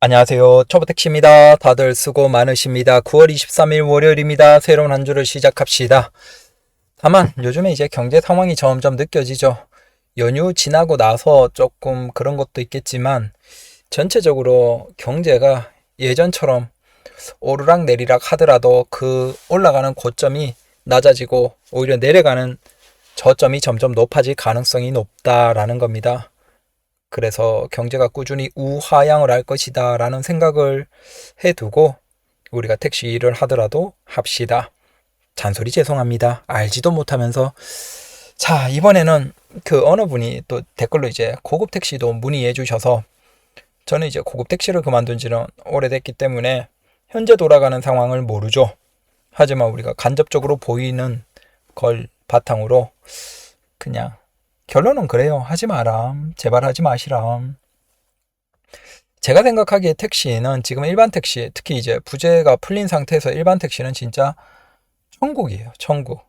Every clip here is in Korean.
안녕하세요. 초보택시입니다. 다들 수고 많으십니다. 9월 23일 월요일입니다. 새로운 한 주를 시작합시다. 다만 요즘에 이제 경제 상황이 점점 느껴지죠. 연휴 지나고 나서 조금 그런 것도 있겠지만 전체적으로 경제가 예전처럼 오르락 내리락 하더라도 그 올라가는 고점이 낮아지고 오히려 내려가는 저점이 점점 높아질 가능성이 높다라는 겁니다. 그래서 경제가 꾸준히 우하향을 할 것이다 라는 생각을 해두고 우리가 택시 일을 하더라도 합시다. 잔소리 죄송합니다. 알지도 못하면서. 자, 이번에는 그 어느 분이 또 댓글로 이제 고급 택시도 문의해 주셔서, 저는 이제 고급 택시를 그만둔 지는 오래됐기 때문에 현재 돌아가는 상황을 모르죠. 하지만 우리가 간접적으로 보이는 걸 바탕으로 그냥 결론은 그래요. 하지 마람. 제발 하지 마시람. 제가 생각하기에 택시는 지금 일반 택시, 특히 이제 부재가 풀린 상태에서 일반 택시는 진짜 천국이에요. 천국.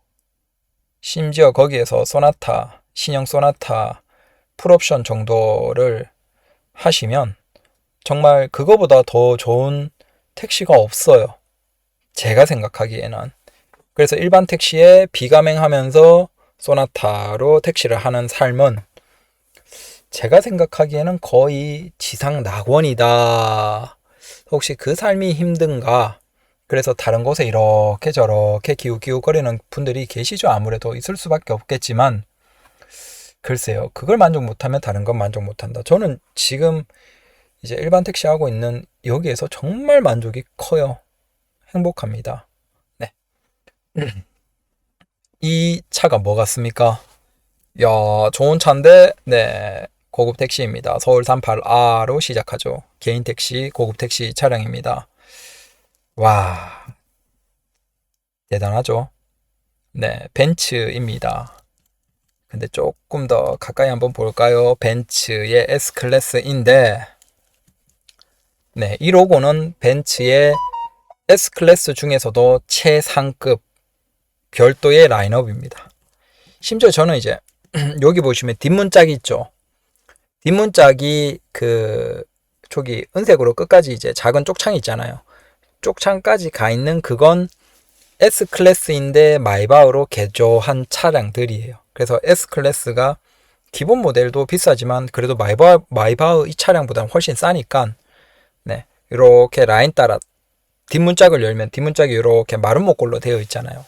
심지어 거기에서 소나타, 신형 소나타, 풀옵션 정도를 하시면 정말 그거보다 더 좋은 택시가 없어요. 제가 생각하기에는. 그래서 일반 택시에 비가맹하면서 소나타로 택시를 하는 삶은 제가 생각하기에는 거의 지상 낙원이다. 혹시 그 삶이 힘든가? 그래서 다른 곳에 이렇게 저렇게 기웃기웃거리는 분들이 계시죠. 아무래도 있을 수밖에 없겠지만, 글쎄요. 그걸 만족 못하면 다른 건 만족 못한다. 저는 지금 이제 일반 택시 하고 있는 여기에서 정말 만족이 커요. 행복합니다. 네. 이 차가 뭐 같습니까? 야, 좋은 차인데, 네, 고급 택시입니다. 서울 38R로 시작하죠. 개인 택시, 고급 택시 차량입니다. 와, 대단하죠? 네, 벤츠입니다. 근데 조금 더 가까이 한번 볼까요? 벤츠의 S클래스인데, 네, 이 로고는 벤츠의 S클래스 중에서도 최상급 별도의 라인업입니다. 심지어 저는 이제 여기 보시면 뒷문짝이 있죠. 뒷문짝이 저기 은색으로 끝까지 이제 작은 쪽창이 있잖아요. 쪽창까지 가 있는 그건 S클래스인데 마이바흐로 개조한 차량들이에요. 그래서 S클래스가 기본 모델도 비싸지만 그래도 마이바흐 이 차량보다는 훨씬 싸니까, 네, 이렇게 라인 따라 뒷문짝을 열면 뒷문짝이 이렇게 마른 목골로 되어 있잖아요.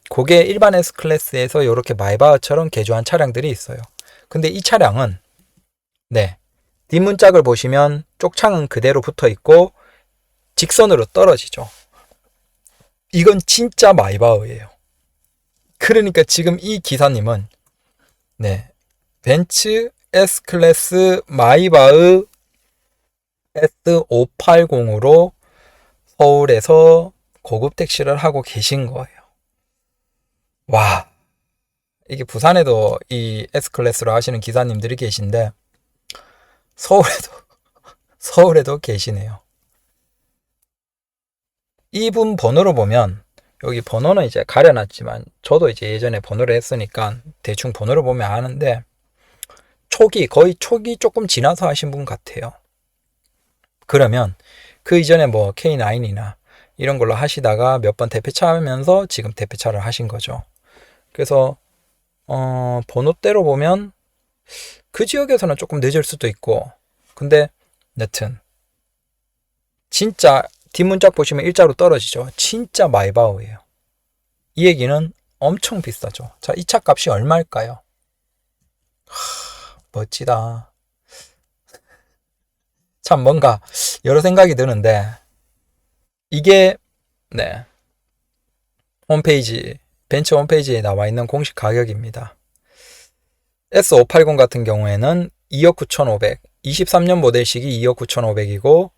그게 일반 S클래스에서 이렇게 마이바흐처럼 개조한 차량들이 있어요. 근데 이 차량은, 네, 뒷문짝을 보시면 쪽창은 그대로 붙어 있고 직선으로 떨어지죠. 이건 진짜 마이바흐예요. 그러니까 지금 이 기사님은, 네, 벤츠 S클래스 마이바흐 S580으로 서울에서 고급 택시를 하고 계신 거예요. 와, 이게 부산에도 이 S클래스로 하시는 기사님들이 계신데 서울에도 계시네요. 이분 번호로 보면, 여기 번호는 이제 가려놨지만 저도 이제 예전에 번호를 했으니까 대충 번호를 보면 아는데, 거의 초기 조금 지나서 하신 분 같아요. 그러면 그 이전에 뭐 K9이나 이런 걸로 하시다가 몇 번 대표차 하면서 지금 대표차를 하신 거죠. 그래서 번호대로 보면 그 지역에서는 조금 늦을 수도 있고, 근데 여튼 진짜 뒷문짝 보시면 일자로 떨어지죠. 진짜 마이바흐예요. 이 얘기는 엄청 비싸죠. 자, 이 차 값이 얼마일까요? 멋지다. 참 뭔가 여러 생각이 드는데, 이게, 네, 벤츠 홈페이지에 나와 있는 공식 가격입니다. S580 같은 경우에는 2억 9,500, 23년 모델식이 2억 9,500이고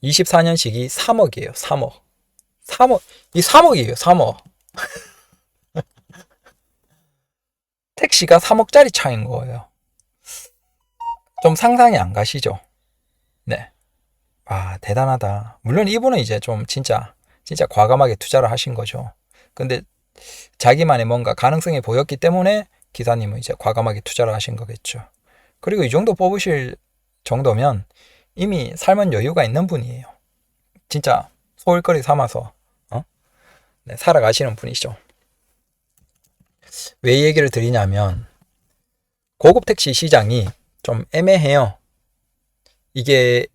24년식이 3억이에요. 3억. 이 3억이에요. 3억. 택시가 3억짜리 차인 거예요. 좀 상상이 안 가시죠? 네. 아, 대단하다. 물론 이분은 이제 좀 진짜 과감하게 투자를 하신 거죠. 근데 자기만의 뭔가 가능성이 보였기 때문에 기사님은 이제 과감하게 투자를 하신 거겠죠. 그리고 이 정도 뽑으실 정도면 이미 삶은 여유가 있는 분이에요. 진짜 소일거리 삼아서 네, 살아가시는 분이죠. 왜 이 얘기를 드리냐면 고급 택시 시장이 좀 애매해요. 이게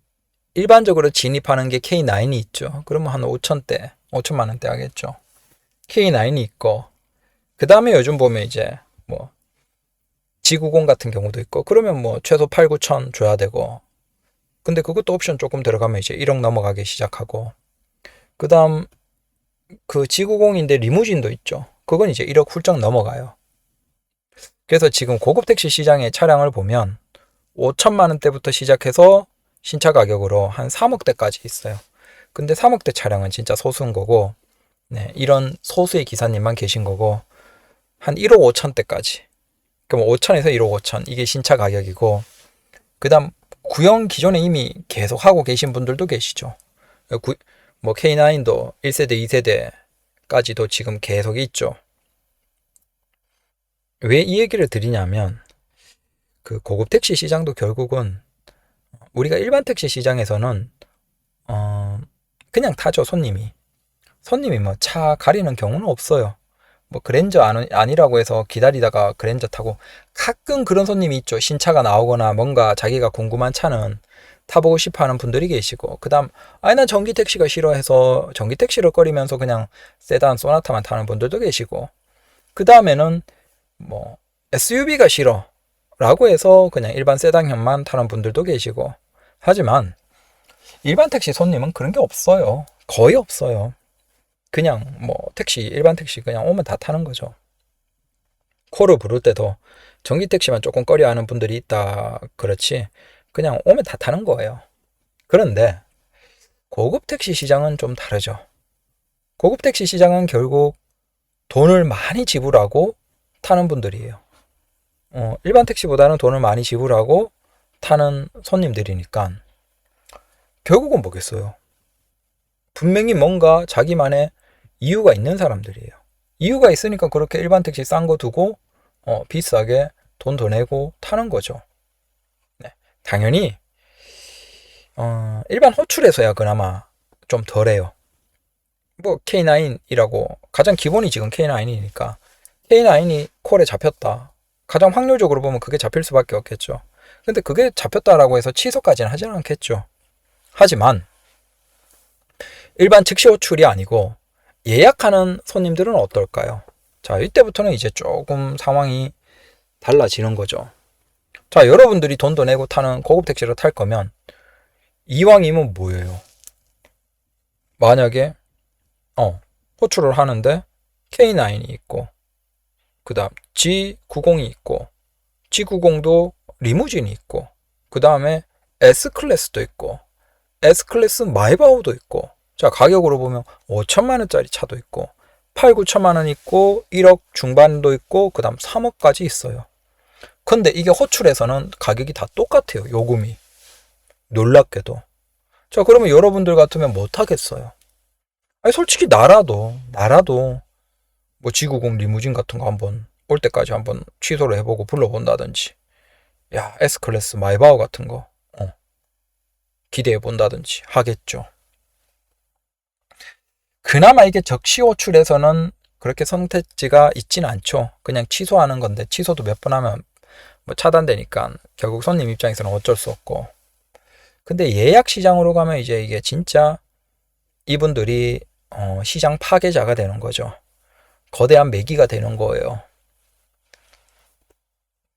일반적으로 진입하는 게 K9이 있죠. 그러면 한 5천대, 5천만 원대 하겠죠. K9이 있고, 그 다음에 요즘 보면 이제 뭐 G90 같은 경우도 있고, 그러면 뭐 최소 8, 9천 줘야 되고, 근데 그것도 옵션 조금 들어가면 이제 1억 넘어가기 시작하고, 그 다음 그 G90인데 리무진도 있죠. 그건 이제 1억 훌쩍 넘어가요. 그래서 지금 고급 택시 시장의 차량을 보면 5천만 원대부터 시작해서 신차 가격으로 한 3억대까지 있어요. 근데 3억대 차량은 진짜 소수인 거고, 네, 이런 소수의 기사님만 계신 거고, 한 1억 5천대까지. 그럼 5천에서 1억 5천. 이게 신차 가격이고, 그 다음 구형 기존에 이미 계속 하고 계신 분들도 계시죠. 뭐 K9도 1세대, 2세대까지도 지금 계속 있죠. 왜 이 얘기를 드리냐면, 그 고급 택시 시장도 결국은 우리가 일반 택시 시장에서는 그냥 타죠. 손님이 뭐 차 가리는 경우는 없어요. 뭐 그랜저 아니라고 해서 기다리다가 그랜저 타고, 가끔 그런 손님이 있죠. 신차가 나오거나 뭔가 자기가 궁금한 차는 타보고 싶어 하는 분들이 계시고, 그 다음 아니 난 전기 택시가 싫어해서 전기 택시를 꺼리면서 그냥 세단 소나타만 타는 분들도 계시고, 그 다음에는 뭐 SUV가 싫어 라고 해서 그냥 일반 세단형만 타는 분들도 계시고, 하지만 일반 택시 손님은 그런 게 없어요. 거의 없어요. 그냥 뭐 택시, 일반 택시 그냥 오면 다 타는 거죠. 코를 부를 때도 전기 택시만 조금 꺼려 하는 분들이 있다 그렇지, 그냥 오면 다 타는 거예요. 그런데 고급 택시 시장은 좀 다르죠. 고급 택시 시장은 결국 돈을 많이 지불하고 타는 분들이에요. 일반 택시보다는 돈을 많이 지불하고 타는 손님들이니까 결국은 뭐겠어요? 분명히 뭔가 자기만의 이유가 있는 사람들이에요. 이유가 있으니까 그렇게 일반 택시 싼 거 두고 비싸게 돈 더 내고 타는 거죠. 네. 당연히 일반 호출에서야 그나마 좀 덜해요. 뭐 K9이라고 가장 기본이 지금 K9이니까 K9이 콜에 잡혔다. 가장 확률적으로 보면 그게 잡힐 수밖에 없겠죠. 근데 그게 잡혔다라고 해서 취소까지는 하지는 않겠죠. 하지만 일반 즉시 호출이 아니고 예약하는 손님들은 어떨까요? 자, 이때부터는 이제 조금 상황이 달라지는 거죠. 자, 여러분들이 돈도 내고 타는 고급 택시를 탈 거면 이왕이면 뭐예요? 만약에 호출을 하는데 K9이 있고, 그 다음 G90이 있고, G90도 리무진이 있고, 그 다음에 S클래스도 있고, S클래스 마이바우도 있고, 자, 가격으로 보면 5천만 원짜리 차도 있고, 8, 9천만 원 있고, 1억 중반도 있고, 그 다음 3억까지 있어요. 근데 이게 호출에서는 가격이 다 똑같아요. 요금이. 놀랍게도. 자, 그러면 여러분들 같으면 못 하겠어요. 아니, 솔직히 나라도 뭐 G90 리무진 같은 거 한번 올 때까지 한번 취소를 해보고 불러본다든지, 야, S클래스 마이바우 같은 거 기대해 본다든지 하겠죠. 그나마 이게 적시 호출에서는 그렇게 선택지가 있진 않죠. 그냥 취소하는 건데, 취소도 몇 번 하면 뭐 차단되니까 결국 손님 입장에서는 어쩔 수 없고. 근데 예약 시장으로 가면 이제 이게 진짜 이분들이 시장 파괴자가 되는 거죠. 거대한 매기가 되는 거예요.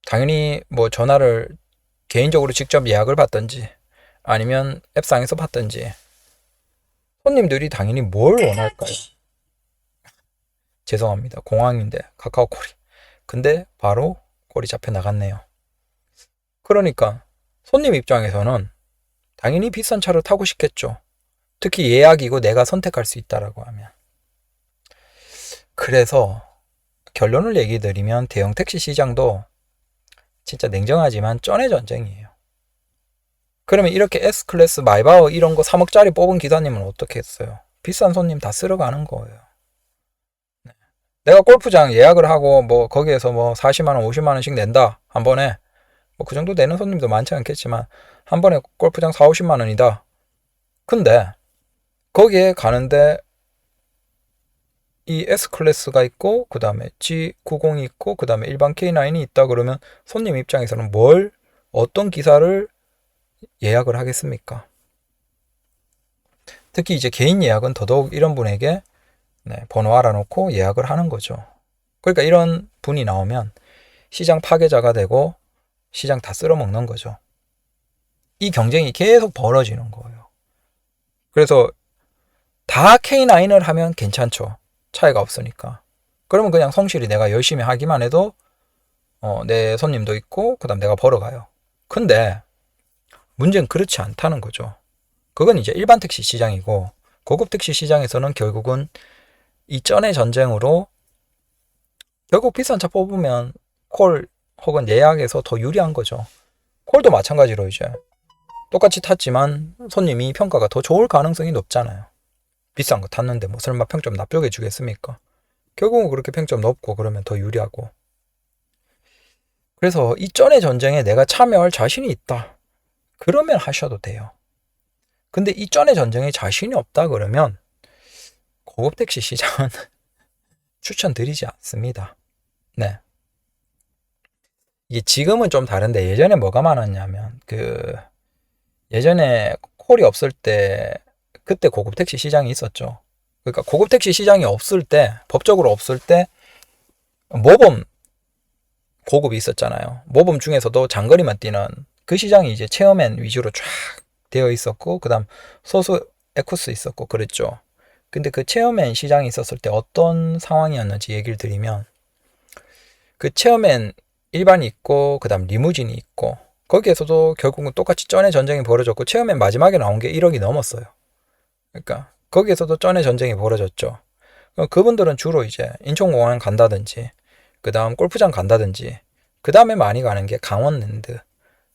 당연히 뭐 전화를 개인적으로 직접 예약을 받든지 아니면 앱상에서 받든지, 손님들이 당연히 뭘 원할까요? 죄송합니다. 공항인데 카카오콜이. 근데 바로 콜이 잡혀 나갔네요. 그러니까 손님 입장에서는 당연히 비싼 차를 타고 싶겠죠. 특히 예약이고 내가 선택할 수 있다라고 하면. 그래서 결론을 얘기 드리면 대형 택시 시장도 진짜 냉정하지만 쩐의 전쟁이에요. 그러면 이렇게 S클래스 마이바우 이런 거 3억짜리 뽑은 기사님은 어떻게 했어요? 비싼 손님 다 쓸어가는 거예요. 네. 내가 골프장 예약을 하고 뭐 거기에서 뭐 40만 원, 50만 원씩 낸다 한 번에, 뭐 그 정도 내는 손님도 많지 않겠지만 한 번에 골프장 4, 50만 원이다. 근데 거기에 가는데 이 S클래스가 있고 그 다음에 G90이 있고 그 다음에 일반 K9이 있다 그러면 손님 입장에서는 어떤 기사를 예약을 하겠습니까? 특히 이제 개인 예약은 더더욱 이런 분에게 번호 알아놓고 예약을 하는 거죠. 그러니까 이런 분이 나오면 시장 파괴자가 되고 시장 다 쓸어먹는 거죠. 이 경쟁이 계속 벌어지는 거예요. 그래서 다 K9을 하면 괜찮죠. 차이가 없으니까. 그러면 그냥 성실히 내가 열심히 하기만 해도 내 손님도 있고 그 다음 내가 벌어가요. 근데 문제는 그렇지 않다는 거죠. 그건 이제 일반 택시 시장이고 고급 택시 시장에서는 결국은 이 쩐의 전쟁으로 결국 비싼 차 뽑으면 콜 혹은 예약에서 더 유리한 거죠. 콜도 마찬가지로 이제 똑같이 탔지만 손님이 평가가 더 좋을 가능성이 높잖아요. 비싼 거 탔는데 뭐 설마 평점 나쁘게 주겠습니까? 결국은 그렇게 평점 높고 그러면 더 유리하고. 그래서 이 쩐의 전쟁에 내가 참여할 자신이 있다. 그러면 하셔도 돼요. 근데 이 쩐의 전쟁에 자신이 없다 그러면 고급 택시 시장은 추천드리지 않습니다. 네. 이게 지금은 좀 다른데 예전에 뭐가 많았냐면 예전에 콜이 없을 때 그때 고급 택시 시장이 있었죠. 그러니까 고급 택시 시장이 없을 때 법적으로 없을 때 모범 고급이 있었잖아요. 모범 중에서도 장거리만 뛰는 그 시장이 이제 체어맨 위주로 쫙 되어 있었고 그다음 소수 에쿠스 있었고 그랬죠. 근데 그 체어맨 시장이 있었을 때 어떤 상황이었는지 얘기를 드리면 그 체어맨 일반이 있고 그다음 리무진이 있고 거기에서도 결국은 똑같이 쩐의 전쟁이 벌어졌고 체어맨 마지막에 나온 게 1억이 넘었어요. 그러니까 거기에서도 쩐의 전쟁이 벌어졌죠. 그분들은 주로 이제 인천공항 간다든지 그 다음 골프장 간다든지 그 다음에 많이 가는 게 강원랜드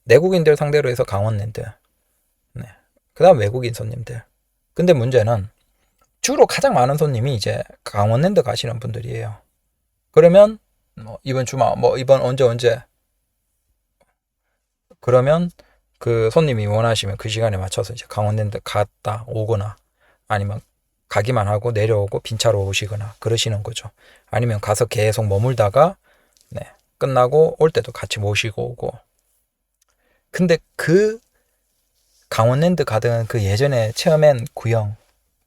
내국인들 상대로 해서 강원랜드 그 다음 외국인 손님들. 근데 문제는 주로 가장 많은 손님이 이제 강원랜드 가시는 분들이에요. 그러면 이번 주말 이번 언제 그러면 그 손님이 원하시면 그 시간에 맞춰서 이제 강원랜드 갔다 오거나 아니면 가기만 하고 내려오고 빈차로 오시거나 그러시는 거죠. 아니면 가서 계속 머물다가 끝나고 올 때도 같이 모시고 오고. 근데 그 강원랜드 가던 그 예전에 체어맨 구형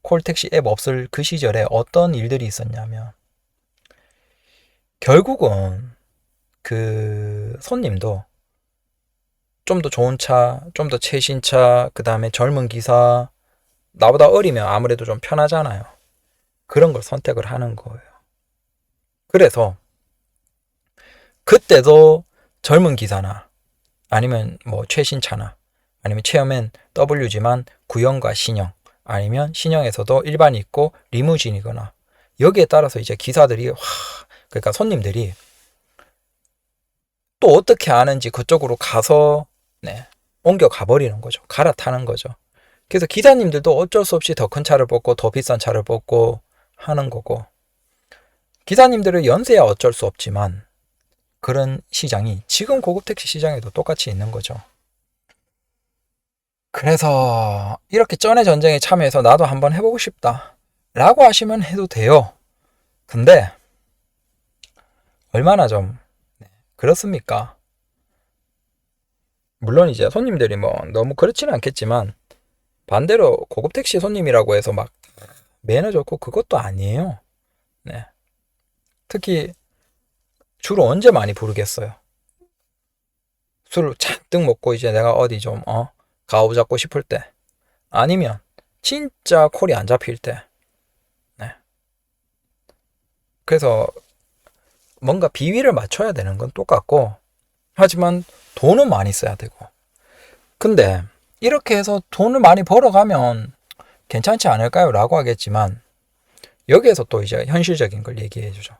콜택시 앱 없을 그 시절에 어떤 일들이 있었냐면 결국은 그 손님도 좀 더 좋은 차, 좀 더 최신 차, 그 다음에 젊은 기사, 나보다 어리면 아무래도 좀 편하잖아요. 그런 걸 선택을 하는 거예요. 그래서 그때도 젊은 기사나 아니면 뭐 최신 차나 아니면 체어맨 W지만 구형과 신형 아니면 신형에서도 일반이 있고 리무진이거나 여기에 따라서 이제 기사들이 그러니까 손님들이 또 어떻게 아는지 그쪽으로 가서 옮겨 가버리는 거죠. 갈아타는 거죠. 그래서 기사님들도 어쩔 수 없이 더 큰 차를 뽑고 더 비싼 차를 뽑고 하는 거고 기사님들의 연세야 어쩔 수 없지만 그런 시장이 지금 고급 택시 시장에도 똑같이 있는 거죠. 그래서 이렇게 쩐의 전쟁에 참여해서 나도 한번 해보고 싶다 라고 하시면 해도 돼요. 근데 얼마나 좀 그렇습니까? 물론 이제 손님들이 뭐 너무 그렇지는 않겠지만 반대로 고급 택시 손님이라고 해서 막 매너 좋고 그것도 아니에요. 특히 주로 언제 많이 부르겠어요? 술을 잔뜩 먹고 이제 내가 어디 좀 가오 잡고 싶을 때 아니면 진짜 콜이 안 잡힐 때 그래서 뭔가 비위를 맞춰야 되는 건 똑같고 하지만 돈은 많이 써야 되고 근데 이렇게 해서 돈을 많이 벌어가면 괜찮지 않을까요? 라고 하겠지만 여기에서 또 이제 현실적인 걸 얘기해 주죠.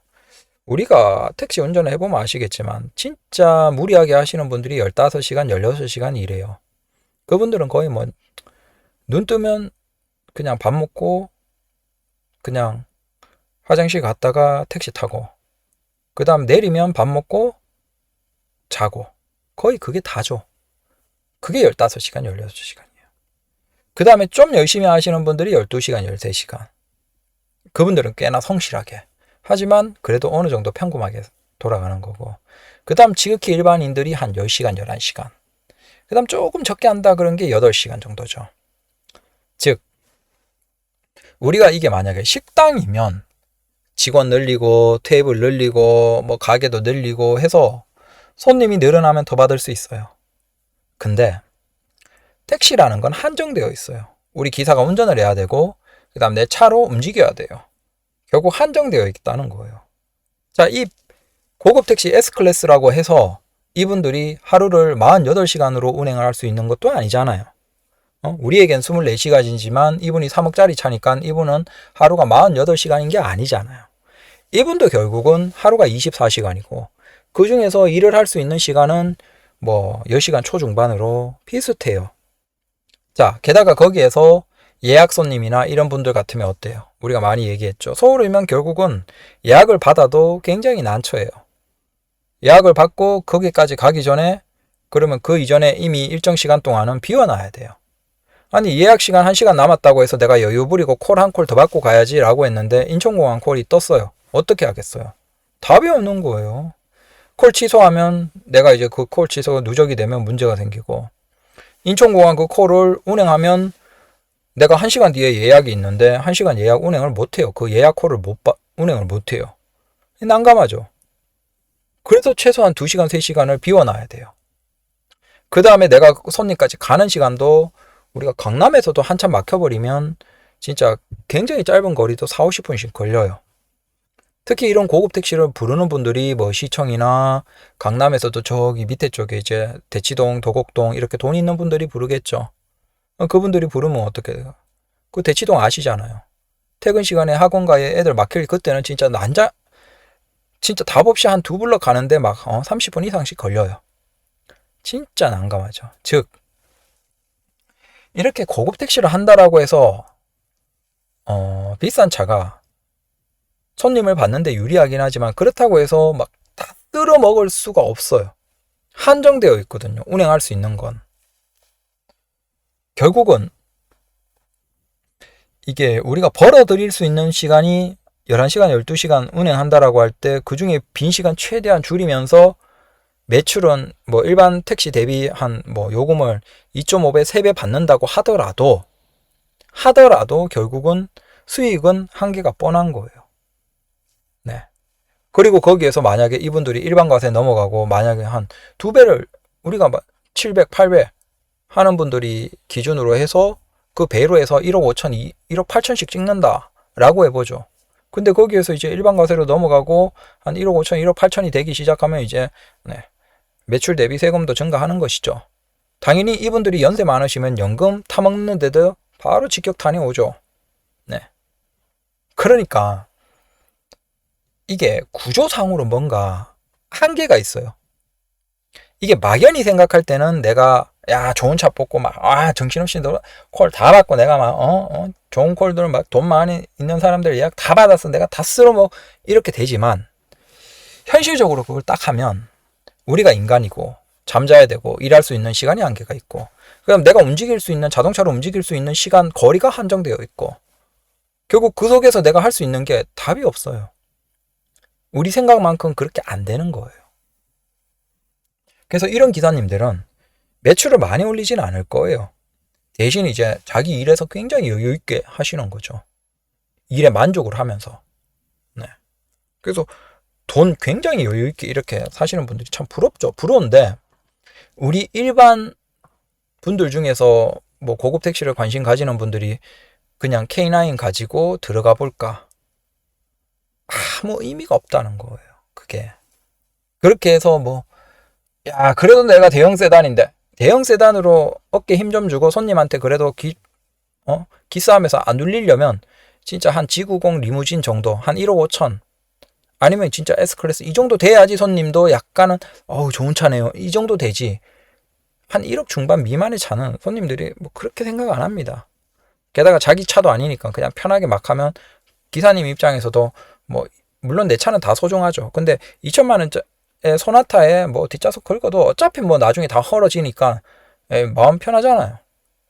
우리가 택시 운전을 해보면 아시겠지만 진짜 무리하게 하시는 분들이 15시간, 16시간 일해요. 그분들은 거의 뭐 눈 뜨면 그냥 밥 먹고 그냥 화장실 갔다가 택시 타고 그 다음 내리면 밥 먹고 자고 거의 그게 다죠. 그게 15시간, 16시간이에요. 그 다음에 좀 열심히 하시는 분들이 12시간, 13시간. 그분들은 꽤나 성실하게. 하지만 그래도 어느 정도 평범하게 돌아가는 거고. 그 다음 지극히 일반인들이 한 10시간, 11시간. 그 다음 조금 적게 한다 그런 게 8시간 정도죠. 즉, 우리가 이게 만약에 식당이면 직원 늘리고 테이블 늘리고 뭐 가게도 늘리고 해서 손님이 늘어나면 더 받을 수 있어요. 근데 택시라는 건 한정되어 있어요. 우리 기사가 운전을 해야 되고 그 다음 내 차로 움직여야 돼요. 결국 한정되어 있다는 거예요. 자, 이 고급 택시 S클래스라고 해서 이분들이 하루를 48시간으로 운행을 할 수 있는 것도 아니잖아요. 우리에겐 24시간이지만 이분이 3억짜리 차니까 이분은 하루가 48시간인 게 아니잖아요. 이분도 결국은 하루가 24시간이고 그 중에서 일을 할 수 있는 시간은 뭐 10시간 초중반으로 비슷해요. 자, 게다가 거기에서 예약 손님이나 이런 분들 같으면 어때요? 우리가 많이 얘기했죠. 서울이면 결국은 예약을 받아도 굉장히 난처해요. 예약을 받고 거기까지 가기 전에 그러면 그 이전에 이미 일정 시간 동안은 비워놔야 돼요. 아니 예약 시간 1시간 남았다고 해서 내가 여유 부리고 콜 한 콜 더 받고 가야지 라고 했는데 인천공항 콜이 떴어요. 어떻게 하겠어요? 답이 없는 거예요. 콜 취소하면 내가 이제 그 콜 취소가 누적이 되면 문제가 생기고 인천공항 그 콜을 운행하면 내가 1시간 뒤에 예약이 있는데 1시간 예약 운행을 못해요. 그 예약 콜을 운행을 못해요. 난감하죠. 그래서 최소한 2시간, 3시간을 비워놔야 돼요. 그 다음에 내가 손님까지 가는 시간도 우리가 강남에서도 한참 막혀버리면 진짜 굉장히 짧은 거리도 4, 50분씩 걸려요. 특히 이런 고급 택시를 부르는 분들이 뭐 시청이나 강남에서도 저기 밑에 쪽에 이제 대치동, 도곡동 이렇게 돈 있는 분들이 부르겠죠. 그분들이 부르면 어떻게 돼요? 그 대치동 아시잖아요. 퇴근 시간에 학원가에 애들 막힐 그때는 진짜 진짜 답 없이 한 2블럭 가는데 막 30분 이상씩 걸려요. 진짜 난감하죠. 즉 이렇게 고급 택시를 한다라고 해서 비싼 차가 손님을 받는데 유리하긴 하지만 그렇다고 해서 막 다 쓸어 먹을 수가 없어요. 한정되어 있거든요. 운행할 수 있는 건. 결국은 이게 우리가 벌어들일 수 있는 시간이 11시간, 12시간 운행한다라고 할 때 그 중에 빈 시간 최대한 줄이면서 매출은 뭐 일반 택시 대비 한 뭐 요금을 2.5배, 3배 받는다고 하더라도 결국은 수익은 한계가 뻔한 거예요. 네. 그리고 거기에서 만약에 이분들이 일반 과세 넘어가고 만약에 한 2배를 우리가 700, 800 하는 분들이 기준으로 해서 그 배로 해서 1억 5천, 1억 8천씩 찍는다라고 해보죠. 근데 거기에서 이제 일반 과세로 넘어가고 한 1억 5천, 1억 8천이 되기 시작하면 이제 매출 대비 세금도 증가하는 것이죠. 당연히 이분들이 연세 많으시면 연금 타먹는 데도 바로 직격탄이 오죠. 네. 그러니까 이게 구조상으로 뭔가 한계가 있어요. 이게 막연히 생각할 때는 내가 좋은 차 뽑고 막 정신없이 콜 다 받고 내가 막 좋은 콜들 막 돈 많이 있는 사람들 예약 다 받았어 내가 다 쓸어 뭐 이렇게 되지만 현실적으로 그걸 딱 하면 우리가 인간이고 잠자야 되고 일할 수 있는 시간이 한계가 있고 그다음 내가 움직일 수 있는 자동차로 움직일 수 있는 시간 거리가 한정되어 있고 결국 그 속에서 내가 할 수 있는 게 답이 없어요. 우리 생각만큼 그렇게 안 되는 거예요. 그래서 이런 기사님들은 매출을 많이 올리지는 않을 거예요. 대신 이제 자기 일에서 굉장히 여유 있게 하시는 거죠. 일에 만족을 하면서. 네. 그래서 돈 굉장히 여유 있게 이렇게 사시는 분들이 참 부럽죠. 부러운데 우리 일반 분들 중에서 뭐 고급 택시를 관심 가지는 분들이 그냥 K9 가지고 들어가 볼까? 아무 의미가 없다는 거예요. 그게. 그렇게 해서 그래도 내가 대형 세단인데 대형 세단으로 어깨 힘 좀 주고 손님한테 그래도 기싸움에서 안 눌리려면 진짜 한 G90 리무진 정도 한 1억 5천 아니면 진짜 S클래스 이 정도 돼야지 손님도 약간은 좋은 차네요 이 정도 되지 한 1억 중반 미만의 차는 손님들이 그렇게 생각 안 합니다. 게다가 자기 차도 아니니까 그냥 편하게 막 하면 기사님 입장에서도 물론 내 차는 다 소중하죠. 근데 2천만 원짜리 소나타에 뒷좌석 긁어도 어차피 나중에 다 헐어지니까 마음 편하잖아요.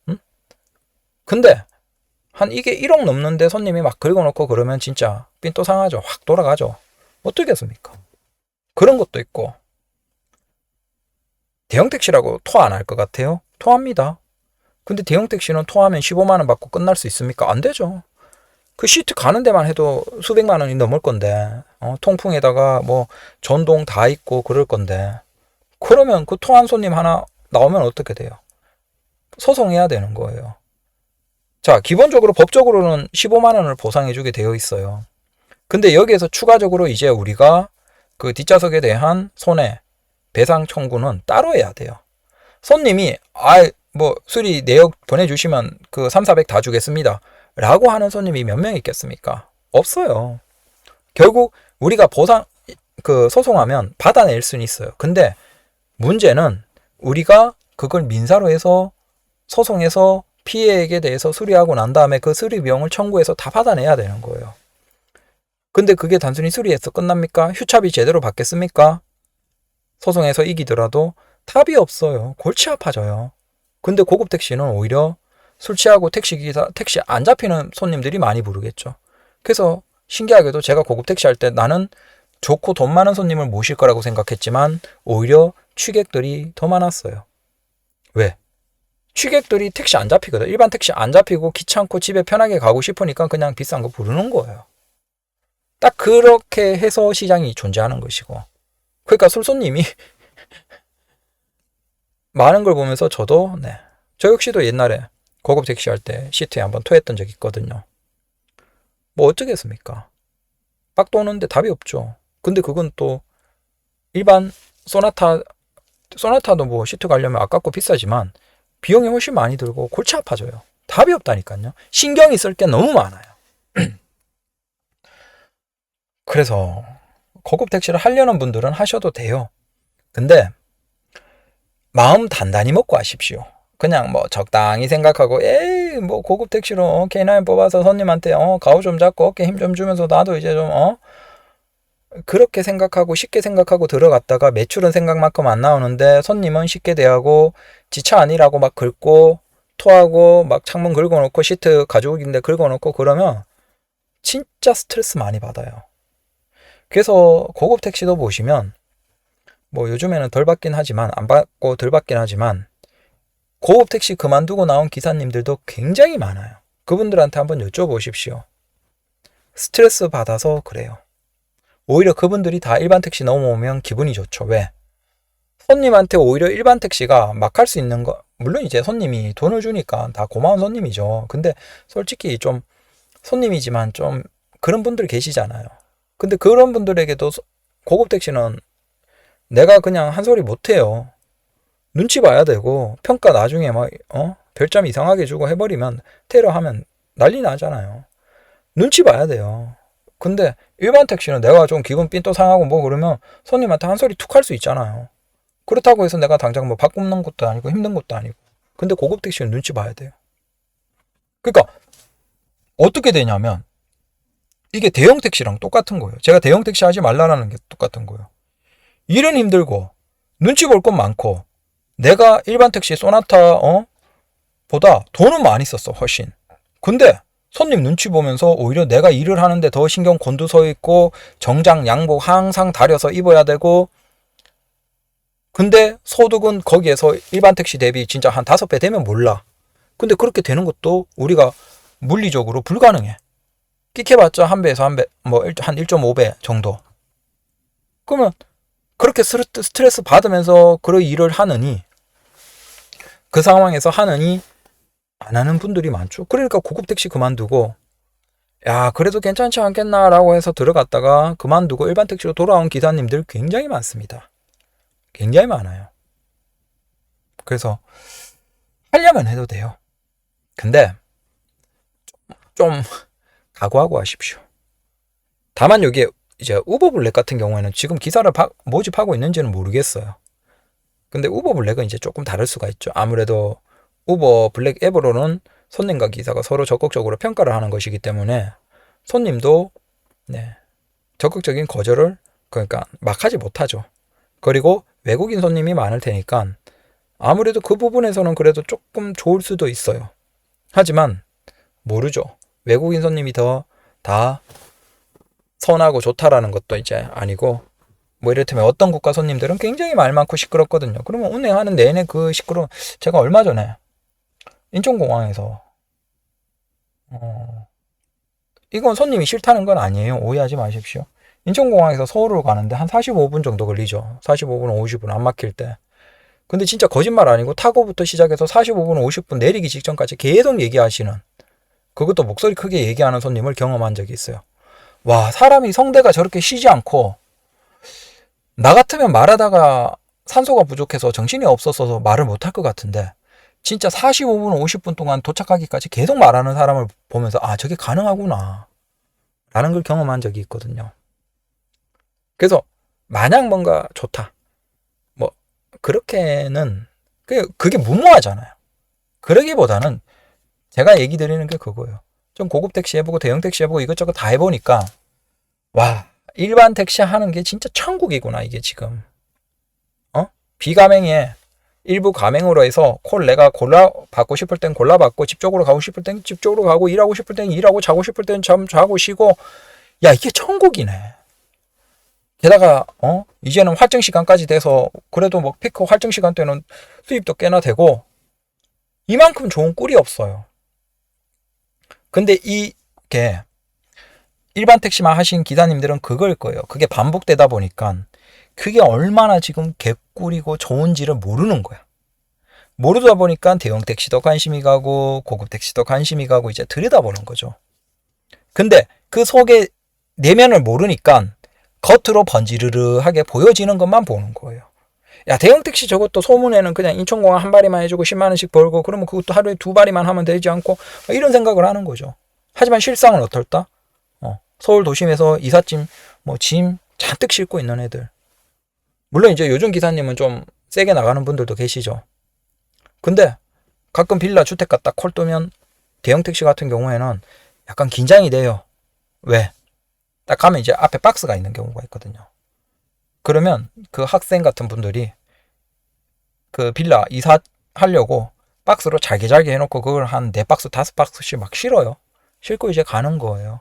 응? 근데 한 이게 1억 넘는데 손님이 막 긁어놓고 그러면 진짜 삔또 상하죠. 확 돌아가죠. 어떻겠습니까? 그런 것도 있고, 대형 택시라고 토 안 할 것 같아요? 토합니다. 근데 대형 택시는 토하면 15만 원 받고 끝날 수 있습니까? 안 되죠. 그 시트 가는 데만 해도 수백만 원이 넘을 건데, 통풍에다가 뭐 전동 다 있고 그럴 건데, 그러면 그 토한 손님 하나 나오면 어떻게 돼요? 소송해야 되는 거예요. 자, 기본적으로 법적으로는 15만 원을 보상해주게 되어 있어요. 근데 여기에서 추가적으로 이제 우리가 그 뒷좌석에 대한 손해 배상 청구는 따로 해야 돼요. 손님이 뭐 수리 내역 보내주시면 그 3, 400 다 주겠습니다 라고 하는 손님이 몇 명 있겠습니까? 없어요. 결국 우리가 보상 그 소송하면 받아낼 수는 있어요. 근데 문제는 우리가 그걸 민사로 해서 소송해서 피해액에 대해서 수리하고 난 다음에 그 수리 비용을 청구해서 다 받아내야 되는 거예요. 근데 그게 단순히 수리해서 끝납니까? 휴차비 제대로 받겠습니까? 소송해서 이기더라도 답이 없어요. 골치 아파져요. 근데 고급 택시는 오히려 술 취하고 택시 안 잡히는 손님들이 많이 부르겠죠. 그래서 신기하게도 제가 고급 택시 할 때 나는 좋고 돈 많은 손님을 모실 거라고 생각했지만 오히려 취객들이 더 많았어요. 왜? 취객들이 택시 안 잡히거든. 일반 택시 안 잡히고 귀찮고 집에 편하게 가고 싶으니까 그냥 비싼 거 부르는 거예요. 딱 그렇게 해서 시장이 존재하는 것이고. 그러니까 술손님이 많은 걸 보면서 저도 저 역시도 옛날에 고급 택시 할 때 시트에 한번 토했던 적이 있거든요. 뭐 어쩌겠습니까? 빡 도는데 답이 없죠. 근데 그건 또 일반 소나타도 뭐 시트 가려면 아깝고 비싸지만 비용이 훨씬 많이 들고 골치 아파져요. 답이 없다니까요. 신경이 쓸 게 너무 많아요. 그래서 고급 택시를 하려는 분들은 하셔도 돼요. 근데 마음 단단히 먹고 하십시오. 그냥 뭐 적당히 생각하고 에이 뭐 고급 택시로 K9 뽑아서 손님한테 가오 좀 잡고 어깨 힘 좀 주면서 나도 이제 좀 그렇게 생각하고 쉽게 생각하고 들어갔다가 매출은 생각만큼 안 나오는데 손님은 쉽게 대하고 지차 아니라고 막 긁고 토하고 막 창문 긁어놓고 시트 가죽인데 긁어놓고 그러면 진짜 스트레스 많이 받아요. 그래서 고급 택시도 보시면 뭐 요즘에는 덜 받긴 하지만 안 받고 덜 받긴 하지만 고급 택시 그만두고 나온 기사님들도 굉장히 많아요. 그분들한테 한번 여쭤보십시오. 스트레스 받아서 그래요. 오히려 그분들이 다 일반 택시 넘어오면 기분이 좋죠. 왜? 손님한테 오히려 일반 택시가 막 할 수 있는 거, 물론 이제 손님이 돈을 주니까 다 고마운 손님이죠. 근데 솔직히 좀 손님이지만 좀 그런 분들 계시잖아요. 근데 그런 분들에게도 고급 택시는 내가 그냥 한 소리 못해요. 눈치 봐야 되고 평가 나중에 막 별점 이상하게 주고 해버리면 테러하면 난리 나잖아요. 눈치 봐야 돼요. 근데 일반 택시는 내가 좀 기분 삔또 상하고 뭐 그러면 손님한테 한 소리 툭 할 수 있잖아요. 그렇다고 해서 내가 당장 뭐 바꾸는 것도 아니고 힘든 것도 아니고. 근데 고급 택시는 눈치 봐야 돼요. 그러니까 어떻게 되냐면 이게 대형 택시랑 똑같은 거예요. 제가 대형 택시 하지 말라는 게 똑같은 거예요. 일은 힘들고 눈치 볼 건 많고 내가 일반 택시 소나타 보다 돈은 많이 썼어 훨씬. 근데 손님 눈치 보면서 오히려 내가 일을 하는데 더 신경 곤두서 있고 정장 양복 항상 다려서 입어야 되고 근데 소득은 거기에서 일반 택시 대비 진짜 한 5배 되면 몰라. 근데 그렇게 되는 것도 우리가 물리적으로 불가능해. 끽해봤자 한 배에서 한 배, 뭐 한 1.5배 정도. 그러면 그렇게 스트레스 받으면서 그런 일을 하느니 그 상황에서 하느니 안 하는 분들이 많죠. 그러니까 고급 택시 그만두고 야 그래도 괜찮지 않겠나라고 해서 들어갔다가 그만두고 일반 택시로 돌아온 기사님들 굉장히 많습니다. 굉장히 많아요. 그래서 하려면 해도 돼요. 근데 좀 각오하고 하십시오. 다만 여기에 이제 우버블랙 같은 경우에는 지금 기사를 모집하고 있는지는 모르겠어요. 근데 우버블랙은 이제 조금 다를 수가 있죠. 아무래도 우버블랙 앱으로는 손님과 기사가 서로 적극적으로 평가를 하는 것이기 때문에 손님도 적극적인 거절을 그러니까 막 하지 못하죠. 그리고 외국인 손님이 많을 테니까 아무래도 그 부분에서는 그래도 조금 좋을 수도 있어요. 하지만 모르죠. 외국인 손님이 더 다 선하고 좋다라는 것도 이제 아니고, 뭐 이를테면 어떤 국가 손님들은 굉장히 말 많고 시끄럽거든요. 그러면 운행하는 내내 그 시끄러운, 제가 얼마 전에 인천공항에서 이건 손님이 싫다는 건 아니에요. 오해하지 마십시오. 인천공항에서 서울로 가는데 한 45분 정도 걸리죠. 45분, 50분 안 막힐 때. 근데 진짜 거짓말 아니고 타고부터 시작해서 45분, 50분 내리기 직전까지 계속 얘기하시는, 그것도 목소리 크게 얘기하는 손님을 경험한 적이 있어요. 와, 사람이 성대가 저렇게 쉬지 않고, 나 같으면 말하다가 산소가 부족해서 정신이 없어서 말을 못할 것 같은데, 진짜 45분, 50분 동안 도착하기까지 계속 말하는 사람을 보면서, 아, 저게 가능하구나 라는 걸 경험한 적이 있거든요. 그래서 마냥 뭔가 좋다, 뭐 그렇게는, 그게 무모하잖아요. 그러기보다는 제가 얘기 드리는 게 그거예요. 좀 고급 택시 해보고 대형 택시 해보고 이것저것 다 해보니까, 와, 일반 택시 하는 게 진짜 천국이구나 이게 지금. 비가맹에 일부 가맹으로 해서 콜 내가 골라 받고 싶을 땐 골라 받고, 집 쪽으로 가고 싶을 땐 집 쪽으로 가고, 일하고 싶을 땐 일하고, 자고 싶을 땐 자고 쉬고, 야, 이게 천국이네. 게다가 이제는 활정 시간까지 돼서 그래도 뭐 피크 활정 시간 때는 수입도 꽤나 되고, 이만큼 좋은 꿀이 없어요. 근데 이게 일반 택시만 하신 기사님들은 그걸 거예요. 그게 반복되다 보니까 그게 얼마나 지금 개꿀이고 좋은지를 모르는 거야. 모르다 보니까 대형 택시도 관심이 가고 고급 택시도 관심이 가고 이제 들여다보는 거죠. 근데 그 속에 내면을 모르니까 겉으로 번지르르하게 보여지는 것만 보는 거예요. 야, 대형 택시 저것도 소문에는 그냥 인천공항 한 바리만 해주고 10만 원씩 벌고, 그러면 그것도 하루에 2바리만 하면 되지 않고, 이런 생각을 하는 거죠. 하지만 실상은 어떨까? 서울 도심에서 이삿짐 뭐 짐 잔뜩 싣고 있는 애들, 물론 이제 요즘 기사님은 좀 세게 나가는 분들도 계시죠. 근데 가끔 빌라 주택 갔다 콜 뜨면 대형 택시 같은 경우에는 약간 긴장이 돼요. 왜? 딱 가면 이제 앞에 박스가 있는 경우가 있거든요. 그러면 그 학생 같은 분들이 그 빌라 이사하려고 박스로 잘게 해놓고 그걸 한 4박스 5박스씩 막 실어요. 싣고 이제 가는 거예요.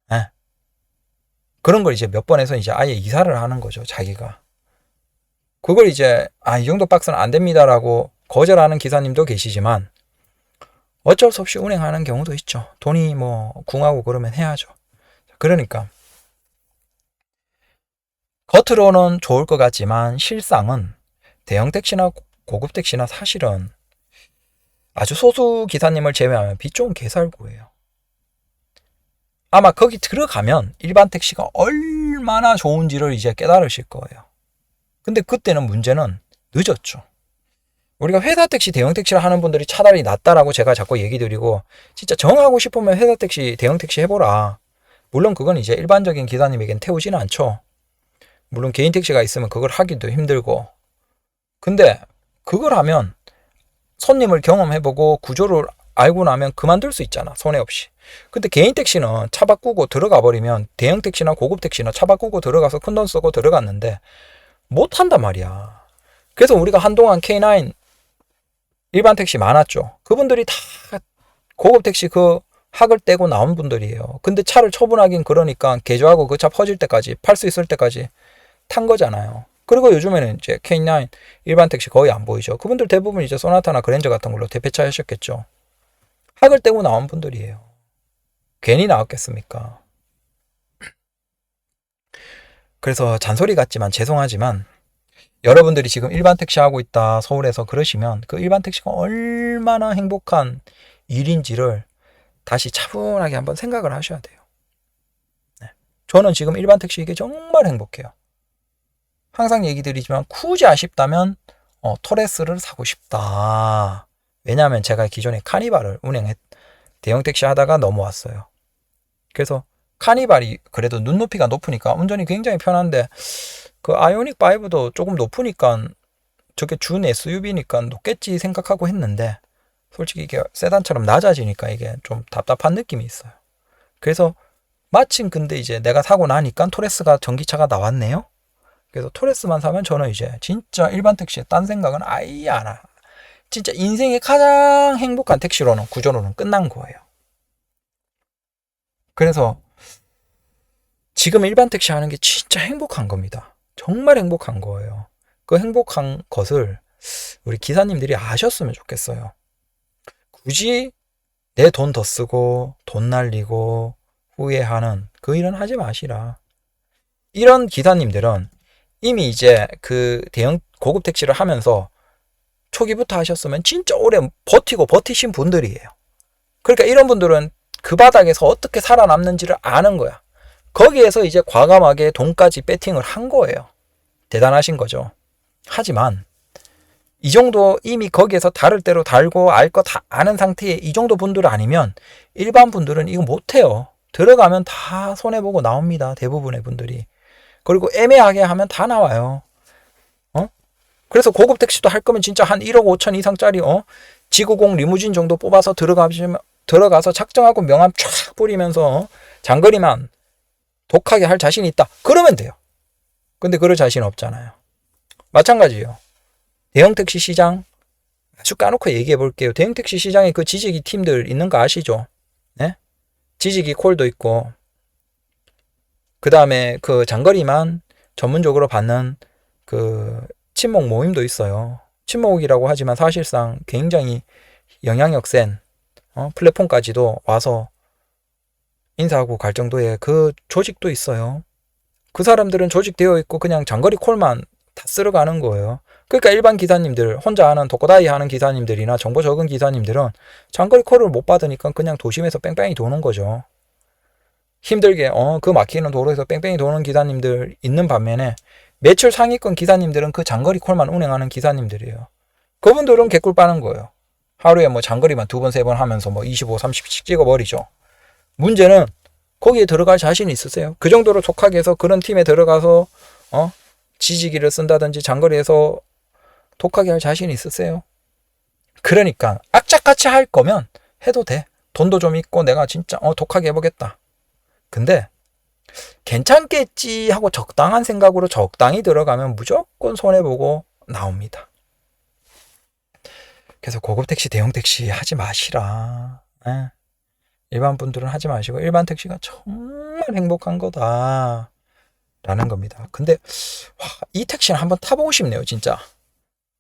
네. 그런 걸 이제 몇 번 해서 이제 아예 이사를 하는 거죠, 자기가. 그걸 이제 이 정도 박스는 안 됩니다라고 거절하는 기사님도 계시지만, 어쩔 수 없이 운행하는 경우도 있죠. 돈이 뭐 궁하고 그러면 해야죠. 그러니까 겉으로는 좋을 것 같지만 실상은 대형 택시나 고급 택시나 사실은 아주 소수 기사님을 제외하면 빛 좋은 개살구예요. 아마 거기 들어가면 일반 택시가 얼마나 좋은지를 이제 깨달으실 거예요. 근데 그때는 문제는 늦었죠. 우리가 회사 택시, 대형 택시를 하는 분들이 차라리 낫다라고 제가 자꾸 얘기 드리고, 진짜 정하고 싶으면 회사 택시, 대형 택시 해보라. 물론 그건 이제 일반적인 기사님에겐 태우지는 않죠. 물론 개인 택시가 있으면 그걸 하기도 힘들고. 근데 그걸 하면 손님을 경험해보고 구조를 알고 나면 그만둘 수 있잖아, 손해 없이. 근데 개인 택시는 차 바꾸고 들어가 버리면, 대형 택시나 고급 택시는 차 바꾸고 들어가서 큰돈 쓰고 들어갔는데 못 한단 말이야. 그래서 우리가 한동안 K9 일반 택시 많았죠. 그분들이 다 고급 택시 그 학을 떼고 나온 분들이에요. 근데 차를 처분하긴 그러니까 개조하고 그 차 퍼질 때까지, 팔 수 있을 때까지 탄 거잖아요. 그리고 요즘에는 이제 K9 일반 택시 거의 안 보이죠. 그분들 대부분 이제 소나타나 그랜저 같은 걸로 대폐차 하셨겠죠. 학을 떼고 나온 분들이에요. 괜히 나왔겠습니까? 그래서 잔소리 같지만 죄송하지만, 여러분들이 지금 일반 택시 하고 있다 서울에서 그러시면 그 일반 택시가 얼마나 행복한 일인지를 다시 차분하게 한번 생각을 하셔야 돼요. 네. 저는 지금 일반 택시 이게 정말 행복해요. 항상 얘기 드리지만 굳이 아쉽다면 토레스를 사고 싶다. 왜냐하면 제가 기존에 카니발을 대형 택시 하다가 넘어왔어요. 그래서 카니발이 그래도 눈높이가 높으니까 운전이 굉장히 편한데, 그 아이오닉 5도 조금 높으니까 저게 준 SUV니까 높겠지 생각하고 했는데, 솔직히 이게 세단처럼 낮아지니까 이게 좀 답답한 느낌이 있어요. 그래서 마침 근데 이제 내가 사고 나니까 토레스가 전기차가 나왔네요. 그래서 토레스만 사면 저는 이제 진짜 일반 택시에 딴 생각은 아예 안 하. 진짜 인생의 가장 행복한 택시로는 구조로는 끝난 거예요. 그래서 지금 일반 택시 하는 게 진짜 행복한 겁니다. 정말 행복한 거예요. 그 행복한 것을 우리 기사님들이 아셨으면 좋겠어요. 굳이 내 돈 더 쓰고 돈 날리고 후회하는 그 일은 하지 마시라. 이런 기사님들은 이미 이제 그 대형 고급 택시를 하면서 초기부터 하셨으면 진짜 오래 버티신 분들이에요. 그러니까 이런 분들은 그 바닥에서 어떻게 살아남는지를 아는 거야. 거기에서 이제 과감하게 돈까지 배팅을 한 거예요. 대단하신 거죠. 하지만 이 정도 이미 거기에서 다를 대로 달고 알 거 다 아는 상태의 이 정도 분들 아니면 일반 분들은 이거 못해요. 들어가면 다 손해보고 나옵니다. 대부분의 분들이. 그리고 애매하게 하면 다 나와요. 그래서 고급 택시도 할 거면 진짜 한 1억 5천 이상짜리 지구공 리무진 정도 뽑아서 들어가서 작정하고 명함 쫙 뿌리면서 장거리만 독하게 할 자신이 있다. 그러면 돼요. 근데 그럴 자신 없잖아요. 마찬가지예요. 대형 택시 시장 아주 까놓고 얘기해 볼게요. 대형 택시 시장에 그 지지기 팀들 있는 거 아시죠? 네? 지지기 콜도 있고 그 다음에 그 장거리만 전문적으로 받는 그 친목 모임도 있어요. 친목이라고 하지만 사실상 굉장히 영향력 센 플랫폼까지도 와서 인사하고 갈 정도의 그 조직도 있어요. 그 사람들은 조직되어 있고 그냥 장거리 콜만 다 쓸어 가는 거예요. 그러니까 일반 기사님들, 혼자 하는 독고다이 하는 기사님들이나 정보 적은 기사님들은 장거리 콜을 못 받으니까 그냥 도심에서 뺑뺑이 도는 거죠. 힘들게 그 막히는 도로에서 뺑뺑이 도는 기사님들 있는 반면에 매출 상위권 기사님들은 그 장거리 콜만 운행하는 기사님들이에요. 그분들은 개꿀 빠는 거예요. 하루에 뭐 장거리만 2번, 3번 하면서 뭐 25, 30씩 찍어버리죠. 문제는 거기에 들어갈 자신 있으세요? 그 정도로 속하게 해서 그런 팀에 들어가서 지지기를 쓴다든지 장거리에서 독하게 할 자신 있으세요? 그러니까 악착같이 할 거면 해도 돼. 돈도 좀 있고 내가 진짜 독하게 해보겠다. 근데 괜찮겠지 하고 적당한 생각으로 적당히 들어가면 무조건 손해보고 나옵니다. 그래서 고급 택시, 대형 택시 하지 마시라. 일반 분들은 하지 마시고 일반 택시가 정말 행복한 거다 라는 겁니다. 근데 이 택시는 한번 타보고 싶네요. 진짜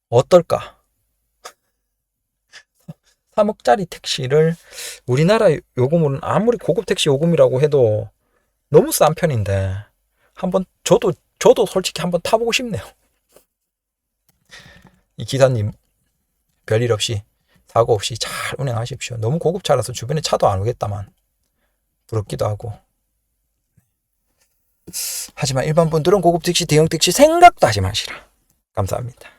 어떨까? 3억짜리 택시를 우리나라 요금은 아무리 고급 택시 요금이라고 해도 너무 싼 편인데 한번 저도 솔직히 한번 타보고 싶네요. 이 기사님 별일 없이 사고 없이 잘 운행하십시오. 너무 고급차라서 주변에 차도 안 오겠다만 부럽기도 하고. 하지만 일반 분들은 고급 택시, 대형 택시 생각도 하지 마시라. 감사합니다.